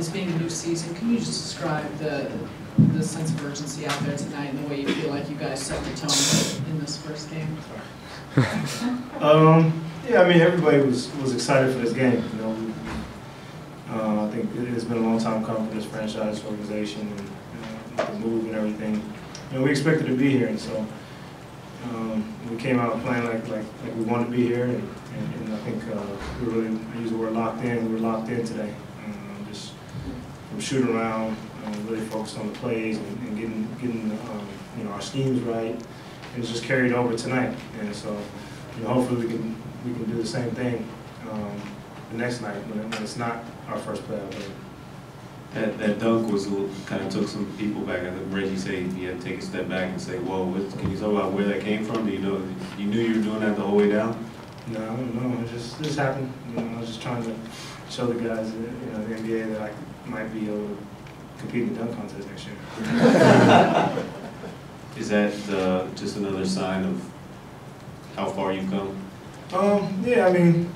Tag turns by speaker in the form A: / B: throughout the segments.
A: this being a new season, can you just describe the sense of urgency out there tonight and the way you feel like you guys set the tone in this first game?
B: Yeah, I mean, everybody was excited for this game. You know, I think it's been a long time coming for this franchise organization and the move and everything. You know, we expected to be here, and so we came out playing like we wanted to be here, and I think we really, I use the word locked in. We were locked in today, just from shooting around, really focused on the plays and getting you know, our schemes right, and it's just carried over tonight. And so, you know, hopefully we can do the same thing the next night when it's not our first playoff game.
C: That dunk was kind of took some people back. I think Reggie said he had to take a step back and say, "Whoa, can you talk about where that came from? Do you know you knew you were doing that the whole way down?"
B: No, I don't know. It just happened. You know, I was just trying to show the guys, you know, the NBA that I might be able to compete in the dunk contest next year.
C: Is that just another sign of how far you've come?
B: Yeah, I mean,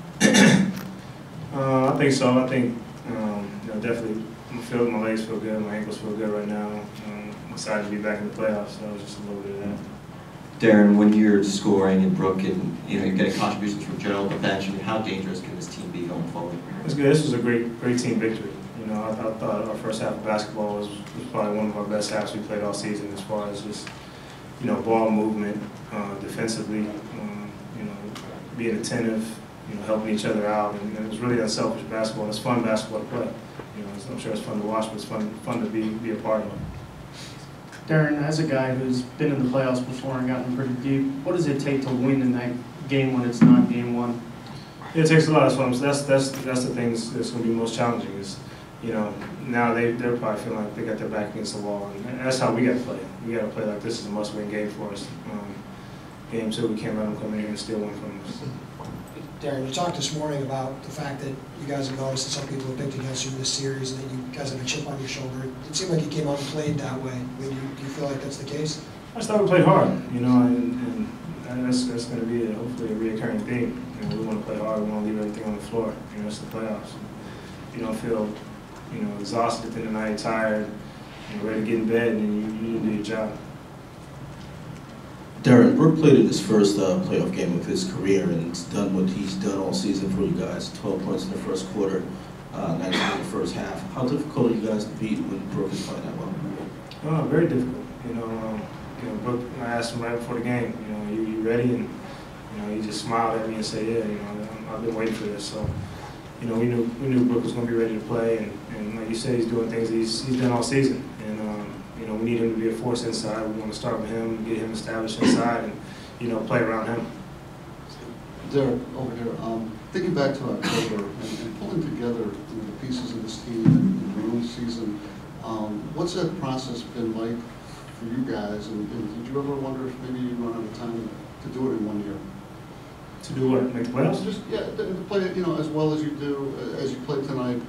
B: I think so. I think, you know, definitely my legs feel good, my ankles feel good right now. I'm excited to be back in the playoffs, so just a little bit of that.
D: Darren, when you're scoring and Brooke and you're getting contributions from Gerald the bench, I mean, how dangerous can this team be going forward?
B: It's good. This was a great team victory. You know, I thought our first half of basketball was probably one of our best halves we played all season, as far as just, you know, ball movement, defensively, you know, being attentive, you know, helping each other out, and it was really unselfish basketball. It's fun basketball to play. You know, I'm sure it's fun to watch, but it's fun to be a part of.
E: Darren, as a guy who's been in the playoffs before and gotten pretty deep, what does it take to win in that game when it's not game one?
B: It takes a lot of fun. That's the things that's going to be most challenging. Is, you know, now they're probably feeling like they got their back against the wall, and that's how we got to play. We got to play like this is a must-win game for us. Game 2, we can't let them come in here and steal one from us.
F: Darren, you talked this morning about the fact that you guys have noticed that some people have picked against you in this series and that you guys have a chip on your shoulder. It seemed like you came out and played that way. I mean, do you feel like that's the case?
B: I just thought we played hard, you know, and that's going to be hopefully a reoccurring theme. You know, we want to play hard. We want to leave everything on the floor. You know, it's the playoffs. You don't feel, you know, exhausted at the end of the night, tired, you know, ready to get in bed, and you need to do your job.
G: Darren, Brooke played in his first playoff game of his career and it's done what he's done all season for you guys. 12 points in the first quarter, 19 in the first half. How difficult are you guys to beat when Brooke is playing that well?
B: Very difficult. You know, Brooke, I asked him right before the game, you know, you ready? And, you know, he just smiled at me and said, yeah, you know, I've been waiting for this. So, you know, we knew Brooke was going to be ready to play, and like you said, he's doing things he's done all season. And, you know, we need him to be a force inside. We want to start with him, get him established inside, and, you know, play around him.
H: Derek, over here, thinking back to October and pulling together, you know, the pieces of this team in your own season, what's that process been like for you guys? And did you ever wonder if maybe you run out of time to do it in 1 year?
B: To do what? Make the playoffs?
H: Just, yeah, to play it, you know, as well as you do, as you played tonight,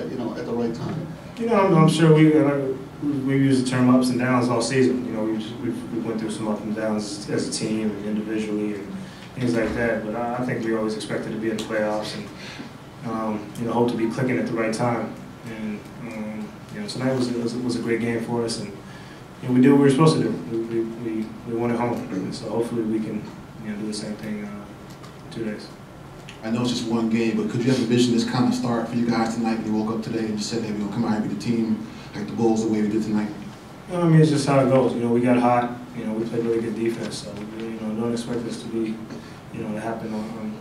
H: you know, at the right time.
B: You know, I'm sure we use the term ups and downs all season. You know, we went through some ups and downs as a team and individually and things like that. But I think we always expected to be in the playoffs and you know, hope to be clicking at the right time. And you know, tonight was a great game for us, and you know, we did what we were supposed to do. We won at home, and so hopefully we can, you know, do the same thing in 2 days.
I: I know it's just one game, but could you have envisioned this kind of start for you guys tonight when you woke up today and just said, hey, we're going to come out here and be the team like the Bulls the way we did tonight?
B: No, I mean, it's just how it goes. You know, we got hot. You know, we played really good defense, so you know, don't expect this to be, you know, to happen on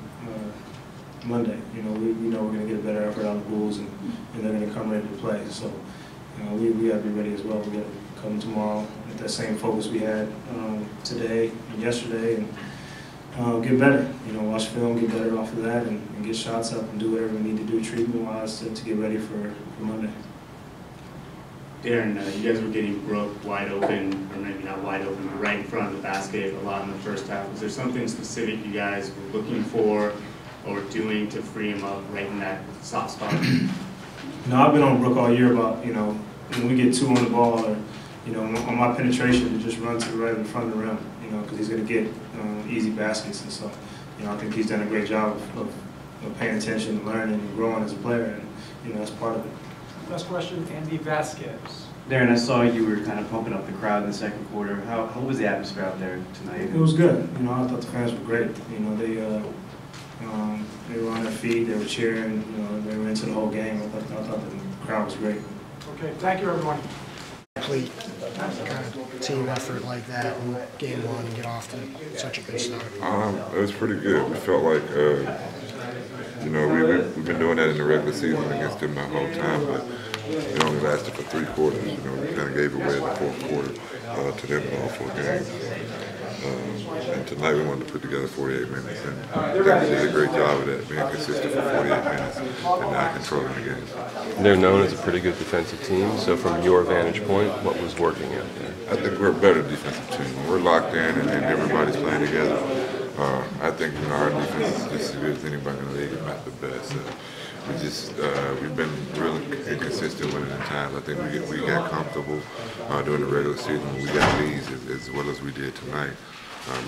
B: Monday. You know, we know we're going to get a better effort out of the Bulls, and they're going to come ready to play. So, you know, we got to be ready as well. We got to come tomorrow with that same focus we had today and yesterday, and get better. You know, watch film, get better off of that, and get shots up and do whatever we need to do treatment-wise to get ready for Monday.
J: Darren, you guys were getting Brooke wide open, or maybe not wide open, but right in front of the basket a lot in the first half. Was there something specific you guys were looking for or doing to free him up right in that soft spot?
B: You know, I've been on Brooke all year about, you know, when we get 2 on the ball, or, you know, on my penetration, to just run to the right in front of the rim, you know, because he's going to get easy baskets. And so, you know, I think he's done a great job of paying attention and learning and growing as a player, and, you know, that's part of it.
K: Last question, Andy Vasquez.
L: Deron, I saw you were kind of pumping up the crowd in the second quarter. How was the atmosphere out there tonight?
B: It was good. You know, I thought the fans were great. You know, they were on their feet. They were cheering. You know, they were into the whole game. I thought the crowd was great.
K: Okay, thank you, everyone.
F: Complete kind of team effort like that in game one and get off to such a good start.
M: It was pretty good. We felt like, you know, we've been doing that in the regular season against them the whole time, but it only lasted for 3 quarters. You know, we kind of gave away in the 4th quarter to them in all 4 games. And tonight we wanted to put together 48 minutes, and I think we did a great job of that, being consistent for 48 minutes and not controlling the game.
N: They're known as a pretty good defensive team, so from your vantage point, what was working out there?
M: I think we're a better defensive team. We're locked in and everybody's playing together. I think, you know, our defense is just as good as anybody in the league, if not the best. We've been really inconsistent with it at times. I think we got comfortable during the regular season. We got leads as well as we did tonight.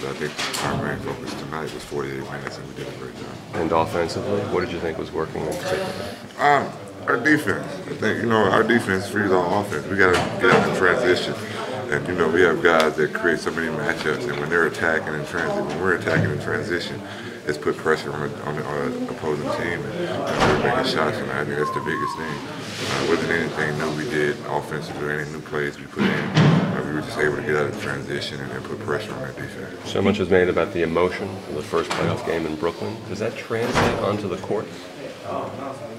M: But I think our main focus tonight was 48 minutes, and we did a great job.
N: And offensively, what did you think was working in particular?
M: Our defense. I think, you know, our defense feeds our offense. We got to get out in transition. And, you know, we have guys that create so many matchups, and when they're attacking in transition, when we're attacking in transition, it's put pressure on the opposing team, and we're making shots, and I think that's the biggest thing. Wasn't anything new we did offensively or any new plays we put in. We were just able to get out of transition and put pressure on that defense.
N: So much was made about the emotion of the first playoff game in Brooklyn. Does that translate onto the court?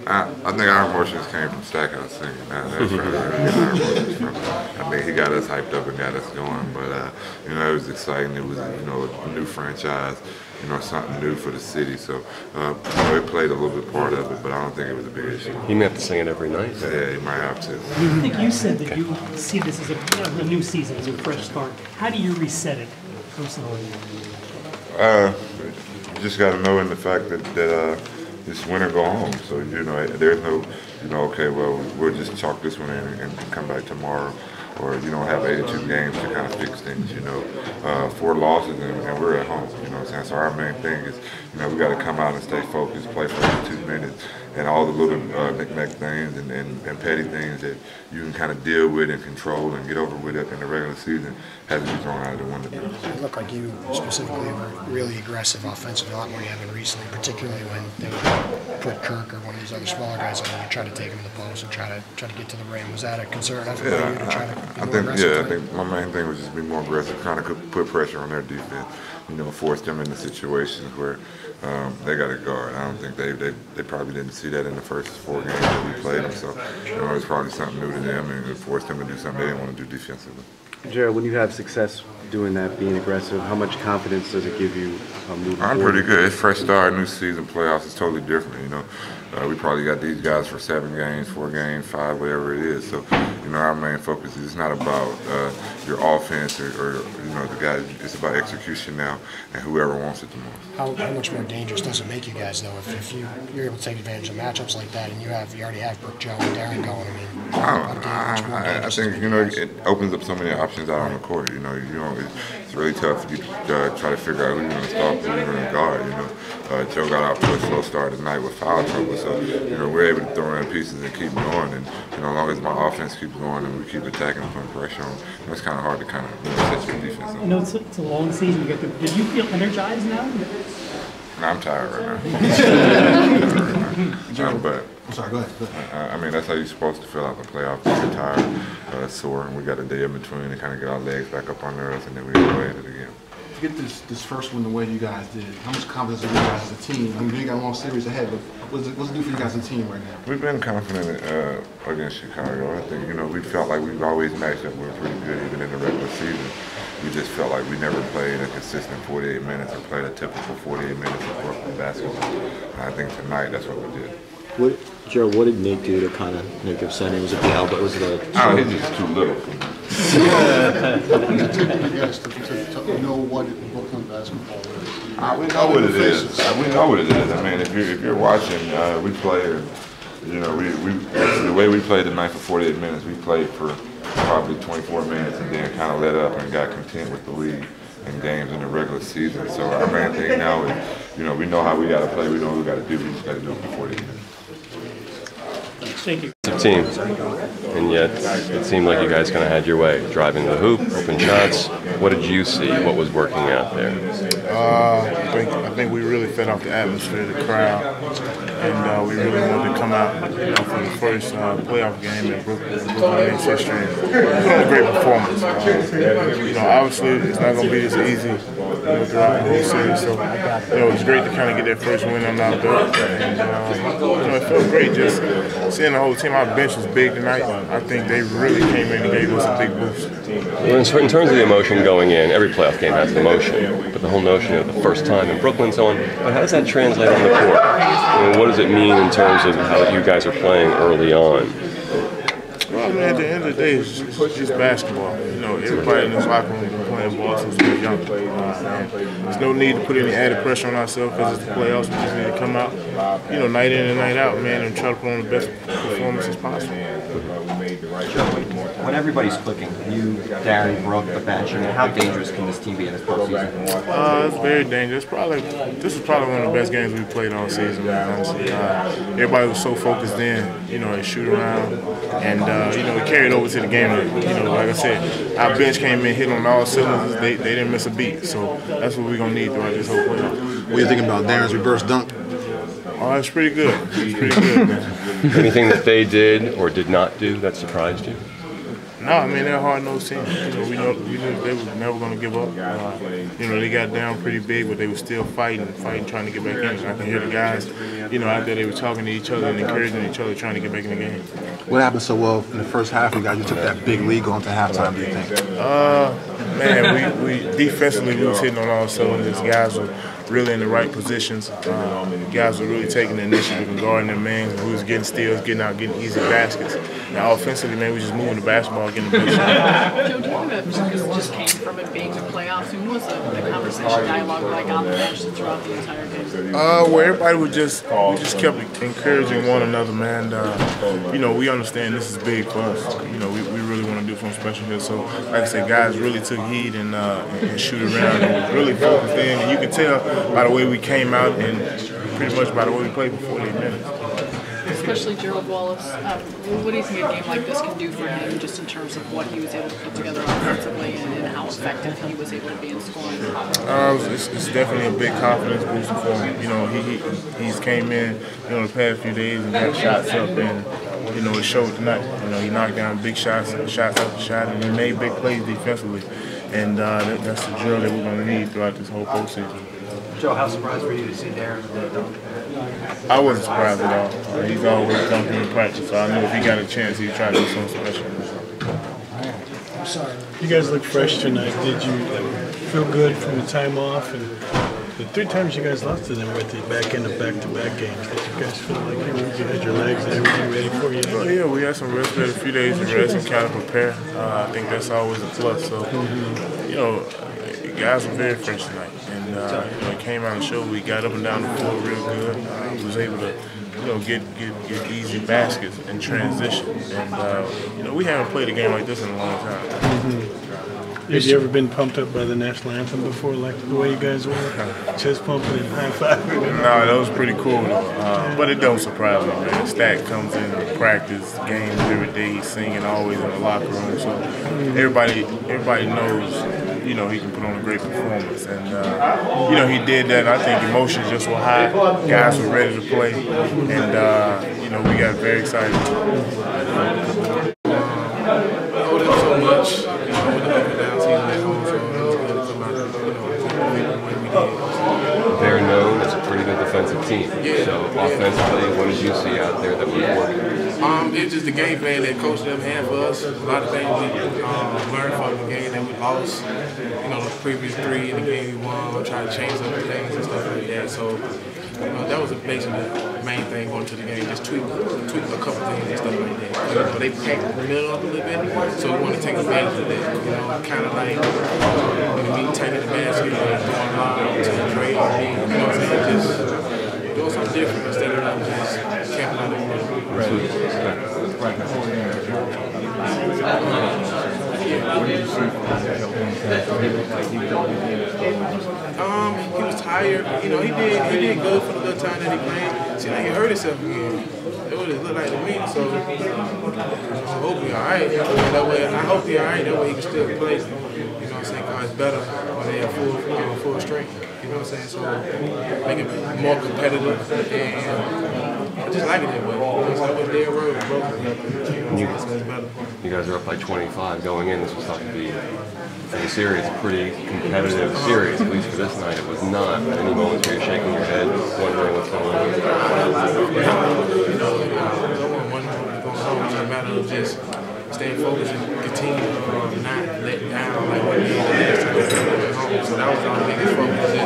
M: I think our emotions came from Stackhouse singing. That's where we get our emotions from. I think he got us hyped up and got us going. But you know, it was exciting. It was, you know, a new franchise. You know, something new for the city. So you know, it played a little bit part of it, but I don't think it was a big issue.
N: You may have to sing it every night.
M: Yeah, you might have to.
O: I think you said that you see this as a new season, as a fresh start. How do you reset it personally?
M: You just got to know in the fact that it's win or go home. So, you know, there's no, you know, okay, well, we'll just chalk this one in and come back tomorrow. Or you don't have 82 games to kind of fix things, you know. 4 losses and we're at home, you know what I'm saying? So our main thing is, you know, we got to come out and stay focused, play for 82 minutes, and all the little knick-knack things and petty things that you can kind of deal with and control and get over with in the regular season has to be thrown out of the window.
F: It looked like you specifically were really aggressive offensively, a lot more than you have been recently, particularly when they would put Kirk or one of these other smaller guys on and try to take him to the post and try to get to the rim. Was that a concern for you to try to be more aggressive?
M: I think my main thing was just be more aggressive, kind of put pressure on their defense, you know, force them into situations where they got a guard. I don't think they probably didn't see that in the first 4 games that we played them, so you know, it was probably something new to them and it forced them to do something they didn't want to do defensively.
L: Gerald, when you have success doing that, being aggressive, how much confidence does it give you moving forward?
M: I'm pretty good. It's fresh start, new season, playoffs. It's totally different, you know. We probably got these guys for 7 games, 4 games, 5, whatever it is. So, you know, our main focus is not about your offense or you know, the guys. It's about execution now and whoever wants it the most.
F: How much more dangerous does it make you guys, though, if you're able to take advantage of matchups like that and you already have Brooke, Joe, and Deron going?
M: I think, you know, it opens up so many options out on the court. You know, it's really tough to try to figure out who you're going to stop, who you're going to guard. You know, Joe got off to a slow start tonight with foul trouble, so you know we're able to throw in pieces and keep going. And you know, as long as my offense keeps going and we keep attacking and putting pressure on, it's kind of hard to kind of set your defense up.
O: I know it's a long season. Did you feel energized now?
M: No, I'm tired right now. But
I: I'm sorry, go ahead.
M: I mean, that's how you're supposed to feel out the playoffs. You get tired, sore, and we got a day in between to kind of get our legs back up under us, and then we go at it again.
I: To get this first one the way you guys did, how much confidence do you guys as a team? I mean, you got a long series ahead, but what's it do for you guys as a team right now?
M: We've been confident against Chicago. I think, you know, we felt like we've always matched up. We were pretty good even in the regular season. We just felt like we never played a consistent 48 minutes or played a typical 48 minutes of Brooklyn basketball. And I think tonight that's what we did.
P: Gerald, what did Nick do to kind of make upset? Was it the elbow? Was it a...
M: Oh, he's just too little.
H: To know what Brooklyn basketball is.
M: We know what it is. We know what it is. I mean, if you're watching, we play. You know, the way we played tonight for 48 minutes, we played for probably 24 minutes and then kind of let up and got content with the lead and games in the regular season. So our main thing now is, you know, we know how we got to play. We know what we got to do. We just got to do it for 48 minutes.
O: Thank you.
N: Team, and yet it seemed like you guys kind of had your way, driving the hoop, open shots. What did you see? What was working out there?
Q: I think we really fed off the atmosphere, the crowd, and we really wanted to come out, for the first playoff game in Brooklyn's history and put on a great performance. Obviously it's not going to be as easy, throughout the whole series. So, it was great to kind of get that first win on our belt, and it felt great just seeing the whole team. Our bench was big tonight. I think they really came in and gave us a big boost.
N: Well, in terms of the emotion going in, every playoff game has an emotion, but the whole notion of the first time in Brooklyn and so on, but how does that translate on the court? What does it mean in terms of how you guys are playing early on?
Q: Well, at the end of the day, it's just basketball. Everybody in this locker room is playing ball since we were young. There's no need to put any added pressure on ourselves because it's the playoffs. We just need to come out, night in and night out, man, and try to put on the best performance as possible.
D: When everybody's clicking, you, Darren, Brooke, the bench, how dangerous can this team be in this postseason?
Q: It's very dangerous. This is probably one of the best games we've played all season, man, honestly. Everybody was so focused in, at shoot around, and, we carried over to the game. Like I said, our bench came in, hit on all cylinders. They didn't miss a beat, so that's what we're going to need throughout this whole playoff.
I: What are you thinking about Darren's reverse dunk?
Q: Oh, it's pretty good. It's pretty good, man.
N: Anything that they did or did not do that surprised you?
Q: No, they're a hard-nosed team. We knew they were never going to give up. They got down pretty big, but they were still fighting, trying to get back in. And I can hear the guys, out there, they were talking to each other and encouraging each other, trying to get back in the game.
I: What happened so well in the first half? You guys just took that big lead going to halftime, do you think?
Q: Man, we defensively we was hitting on all cylinders. Guys were really in the right positions. Guys were really taking the initiative and guarding their man. We was getting steals, getting out, getting easy baskets. Now offensively, man, we just moving the basketball, getting the big shot.
A: Joe, do you think that just came from it being the playoffs? And what was the conversation dialogue like on the bench throughout the entire game?
Q: Where everybody we just kept encouraging one another, man. We understand this is big for us. We really want to do something special here. So, like I said, guys really took heed and shoot around and was really focused in. And you can tell by the way we came out and pretty much by the way we played for 48 minutes.
A: Especially Gerald Wallace. What do you think a game like this can do for him, just in terms of what he was able to put together offensively and how effective he was able to be in scoring?
Q: It's definitely a big confidence booster for him. He's came in, the past few days and got shots up, and it showed tonight. He knocked down big shots after shot, and he made big plays defensively. And that's the drill that we're going to need throughout this whole postseason.
R: Joe, how surprised were you to see Darren dunk?
Q: I wasn't surprised at all. He's always dunking in practice, so I knew if he got a chance, he'd try to do something special.
S: I'm sorry. You guys look fresh tonight. Did you feel good from the time off? And the 3 times you guys lost to them were at the back end of back-to-back games. Did you guys feel like you had your legs and everything ready for you?
Q: Oh, yeah, we had some rest, we had a few days of rest and kind of prepare. I think that's always a plus. So, the guys were very fresh tonight. And, it came out and showed we got up and down the floor real good. Was able to, get easy baskets and transition. And, we haven't played a game like this in a long time.
S: Have you ever been pumped up by the national anthem before, like the way you guys were? Chest pumping and high-fiving?
Q: No, that was pretty cool, though. But it don't surprise me, man. Stack comes in practice, games every day. He's singing always in the locker room. So everybody knows, he can put on a great performance. And, he did that. I think emotions just were high. Guys were ready to play. And, we got very excited.
B: So much.
N: They're known as a pretty good defensive team.
B: Yeah.
N: So offensively, what did you see out there that was working?
B: It's just the game plan that coach them had for us. A lot of things we learned from the game that we lost. The previous 3 in the game we won. We tried to change up things and stuff like that. So that was basically the main thing going to the game. Just tweak a couple things and stuff like that. They packed the middle up a little bit, so we want to take advantage of that. Kind of like me taking the basket and going long to the trade. Just doing something different instead of just camping on the middle.
Q: What did you see from him? He looked like he was on his game.
T: He was tired. You know, he did good for the little time that he played. Seemed like he hurt himself again. It would look like to me. So I hope he's all right. That way, I hope he's all right. That way he can still play. You know what I'm saying? Cause it's better when they have full strength. You know what I'm saying? So make it more competitive, and I just like it that way. You know, so I was there where it was broken. You know, so it's better.
N: You guys are up by 25 going in. This was thought to be, for the series, a pretty competitive series, at least for this night. It was not. Any moments where you're shaking your head, wondering what's going on?
T: You know, I want what's going on. It's a matter of just staying focused and continue to not let down like what we did last time we went home. So that was our biggest focus.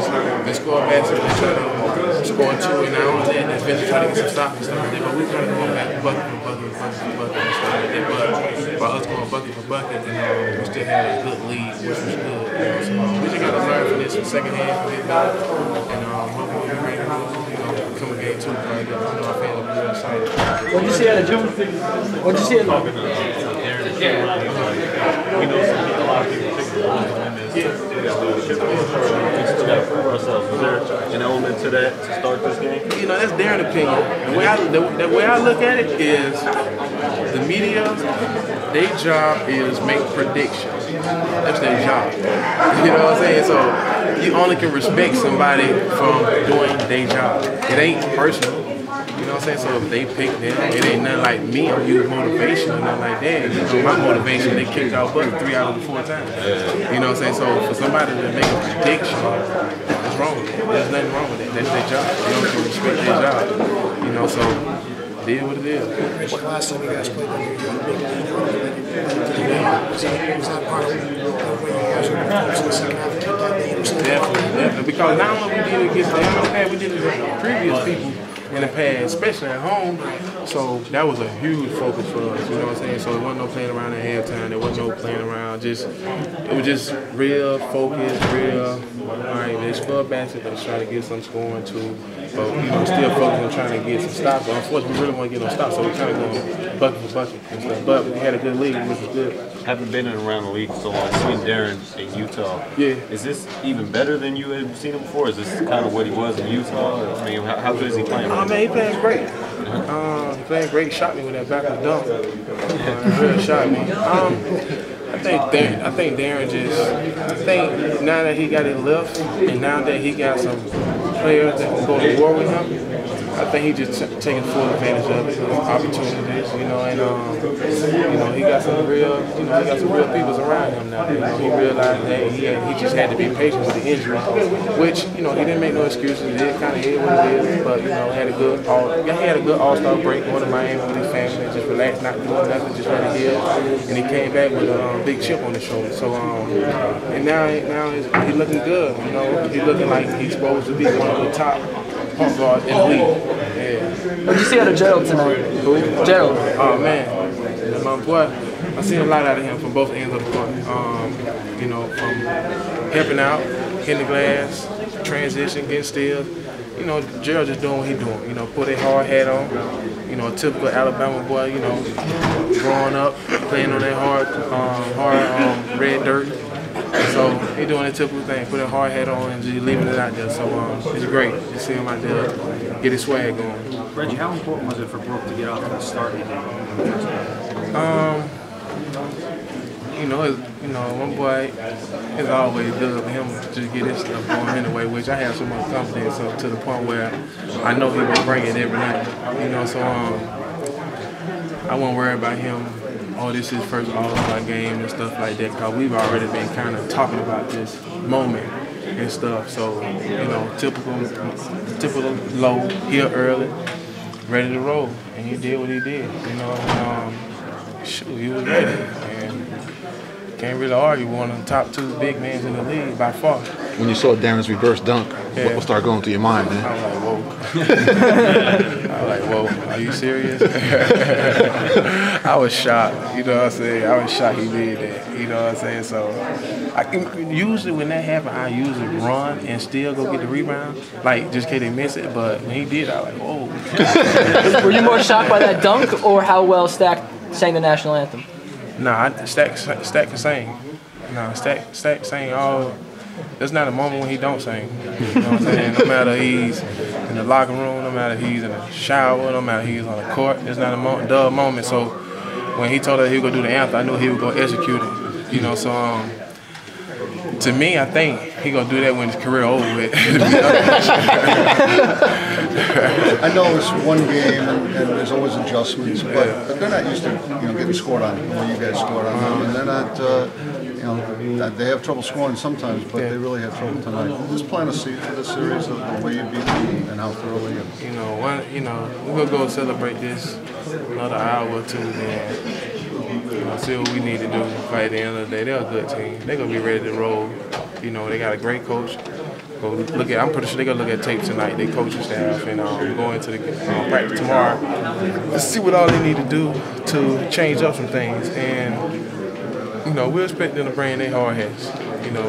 T: Just score basketball and try to score two, and now and then eventually try to get some stops and stuff like that. But we kind of going back bucket for bucket and stuff like that. But by us going bucket for bucket, we still had a good lead, which was good. So we just got to learn from this in the second half of it, and hopefully we're ready to come a game two. Like, I know our fans will be real excited.
O: What did you see out of June? What did you see out of
Q: We know a lot of people think was there an element to that to start this game?
T: You know, that's Deron's opinion. The way I look at it is the media, their job is make predictions. That's their job. You know what I'm saying? So you only can respect somebody from doing their job. It ain't personal. You know what I'm saying? So if they pick them, it ain't nothing like me. I'm using motivation or nothing like that. You know, my motivation, they kicked our butt 3 out of the 4 times. You know what I'm saying? So for somebody to make a prediction, what's wrong with that? There's nothing wrong with that. That's their job. You know, to respect their job. You know, so it is what it is.
F: Rich, last time you guys played, you had a big lead on it. Was that part of the way you guys were in the second half to keep that lead or something?
T: Definitely. Because not only we did it against them, we did it against previous people in the past, especially at home. So that was a huge focus for us, you know what I'm saying? So there wasn't no playing around at halftime, there wasn't no playing around, it was just real focus, real, all right, they score basketball, let's try to get some scoring too. But you know, still focused on trying to get some stops. But unfortunately, we really want to get no stops, so we kind of going bucket for bucket and stuff. But we had a good league, which was good.
C: Having been around the league so long, seeing Deron in Utah, is this even better than you had seen him before? Is this kind of what he was in Utah? I mean, how good is he playing?
T: Man, he playing great. He playing great. Shot me with that backward dunk. Really shot me. I think Deron just, now that he got his lift, and now that he got some players that can go to war with him, I think he just taking full advantage of it, opportunities, you know, and you know, he got some real, people around him now. You know, he realized that he just had to be patient with the injury, which, you know, he didn't make no excuses. He did kind of hit what it is, but you know, had a good All-Star break, going to Miami with his family, just relaxed, not doing nothing, just let it heal, and he came back with a big chip on his shoulder. So, and now he's looking good. You know, he's looking like he's supposed to be one of the top point guards in the league. Yeah.
U: What'd you see out of Gerald tonight?
T: Who?
U: Gerald.
T: Oh man, that's my boy. I seen a lot out of him from both ends of the court. You know, from helping out, hitting the glass, transition, getting steals. You know, Gerald just doing what he's doing. You know, put a hard hat on. You know, a typical Alabama boy. You know, growing up, playing on that hard red dirt. So he's doing the typical thing, put a hard hat on and just leaving it out there. So it's great to see him out there get his swag going.
R: Reggie, how important was it for Brooke to get off to the start he did?
T: One boy, it's always good for him to get his stuff going anyway, which I have so much confidence up to the point where I know he will bring it every night. You know, so I won't worry about him. Oh, this is first All-Star game and stuff like that, because we've already been kind of talking about this moment and stuff. So, you know, typical low, here early, ready to roll, and he did what he did. You know, and, he was ready, and can't really argue one of the top 2 big men in the league by far.
I: When you saw Deron's reverse dunk, what started going through your mind, man?
T: I was like, whoa. I was like, whoa, are you serious? I was shocked, you know what I'm saying? I was shocked he did that, you know what I'm saying? So, usually when that happens, I usually run and still go get the rebound, like just in case they miss it, but when he did, I was like, whoa.
U: Were you more shocked by that dunk or how well Stack sang the national anthem?
T: Nah, Stack can sing. Nah, Stack sing all. There's not a moment when he don't sing. You know what I'm saying? No matter he's in the locker room, no matter he's in the shower, no matter he's on the court, there's not a dull moment. So when he told us he was gonna do the anthem, I knew he was gonna execute it. You know, so to me, I think he gonna do that when his career over with.
H: I know it's one game and there's always adjustments, but they're not used to getting scored on the way you guys scored on them, and they're not. They have trouble scoring sometimes, but they really had trouble tonight. Just plan to see for the series of the way you beat them and how thoroughly.
T: We're gonna go celebrate this another hour or two, and see what we need to do. By the end of the day, they're a good team. They're gonna be ready to roll. They got a great coach. I'm pretty sure they're gonna look at tape tonight. They coaching staff, and we're going to the practice tomorrow. Let's see what all they need to do to change up some things, and we're expecting them to bring their hard hats,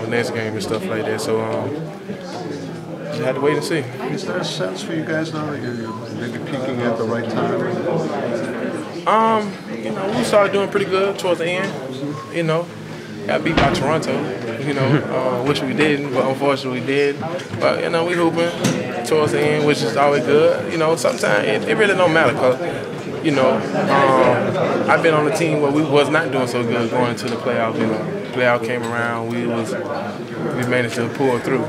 T: next game and stuff like that. So just have to wait and see.
H: Is there a sense for you guys now that you're maybe peaking at the right time?
T: We started doing pretty good towards the end. Got beat by Toronto. Which we didn't, but unfortunately we did. But we hooping towards the end, which is always good. Sometimes it really don't matter, cause I've been on a team where we was not doing so good going to the playoff. Playoff came around, we managed to pull through.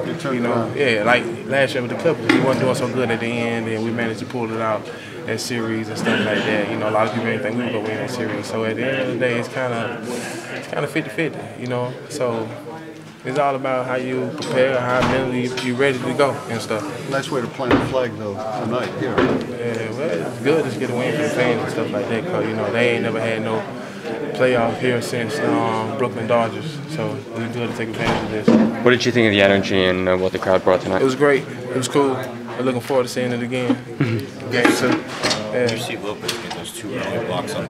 T: Like last year with the Clippers, we wasn't doing so good at the end, and we managed to pull it out. That series and stuff like that. A lot of people didn't think we were gonna win that series. So at the end of the day, it's kind of 50-50. So it's all about how you prepare, how mentally you ready to go and stuff.
H: Nice way to plant the flag though tonight here.
T: Yeah, well, it's good to get a win for the fans and stuff like that. Cause they ain't never had no playoff here since Brooklyn Dodgers. So it was good to take advantage of this.
U: What did you think of the energy and what the crowd brought tonight?
T: It was great. It was cool. I'm looking forward to seeing it again. Game 2.
V: You see Lopez get those 2 early blocks on